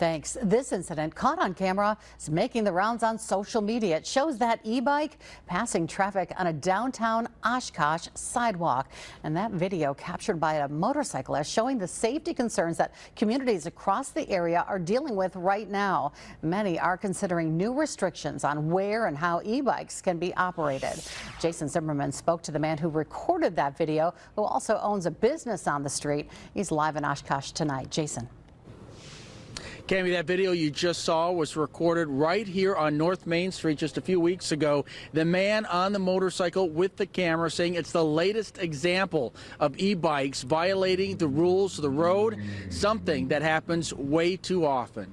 Thanks. This incident caught on camera is making the rounds on social media. It shows that e-bike passing traffic on a downtown Oshkosh sidewalk. And that video captured by a motorcyclist showing the safety concerns that communities across the area are dealing with right now. Many are considering new restrictions on where and how e-bikes can be operated. Jason Zimmerman spoke to the man who recorded that video, who also owns a business on the street. He's live in Oshkosh tonight. Jason. Cammy, that video you just saw was recorded right here on North Main Street just a few weeks ago. The man on the motorcycle with the camera saying it's the latest example of e-bikes violating the rules of the road, something that happens way too often.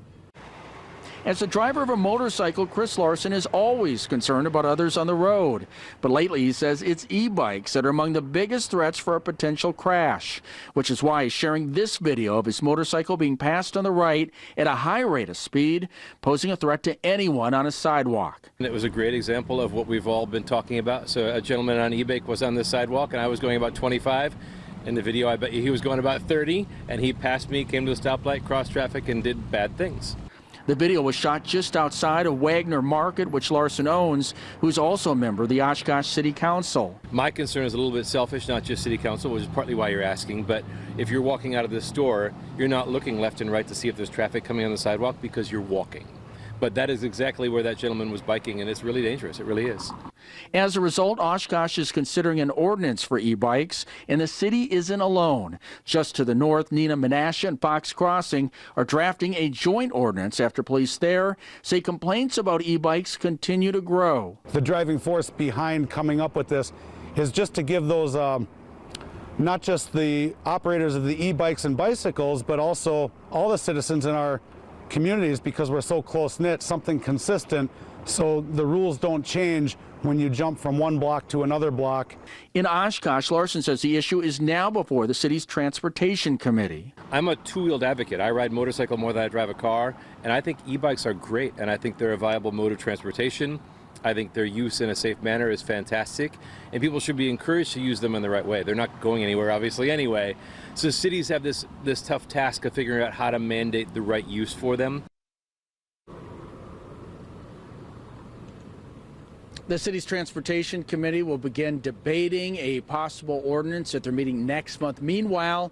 As the driver of a motorcycle, Chris Larson is always concerned about others on the road. But lately, he says it's e-bikes that are among the biggest threats for a potential crash, which is why he's sharing this video of his motorcycle being passed on the right at a high rate of speed, posing a threat to anyone on a sidewalk. And it was a great example of what we've all been talking about. So a gentleman on e-bike was on this sidewalk, and I was going about 25. In the video, I bet you he was going about 30, and he passed me, came to the stoplight, crossed traffic, and did bad things. The video was shot just outside of Wagner Market, which Larson owns, who's also a member of the Oshkosh City Council. My concern is a little bit selfish, not just City Council, which is partly why you're asking, but if you're walking out of this store, you're not looking left and right to see if there's traffic coming on the sidewalk because you're walking. But that is exactly where that gentleman was biking, and it's really dangerous. It really is. As a result, Oshkosh is considering an ordinance for e-bikes, and the city isn't alone. Just to the north, Neenah, Menasha, and Fox Crossing are drafting a joint ordinance after police there say complaints about e-bikes continue to grow. The driving force behind coming up with this is just to give those, not just the operators of the e-bikes and bicycles, but also all the citizens in our communities, because we're so close-knit, something consistent so the rules don't change when you jump from one block to another block. In Oshkosh, Larson says the issue is now before the city's transportation committee. I'm a two-wheeled advocate. I ride motorcycle more than I drive a car, and I think e-bikes are great, and I think they're a viable mode of transportation. I think their use in a safe manner is fantastic, and people should be encouraged to use them in the right way. They're not going anywhere, obviously, anyway. So cities have this tough task of figuring out how to mandate the right use for them. The city's transportation committee will begin debating a possible ordinance at their meeting next month. Meanwhile,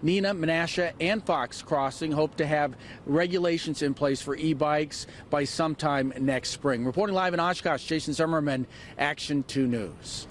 Neenah, Menasha, and Fox Crossing hope to have regulations in place for e-bikes by sometime next spring. Reporting live in Oshkosh, Jason Zimmerman, Action 2 News.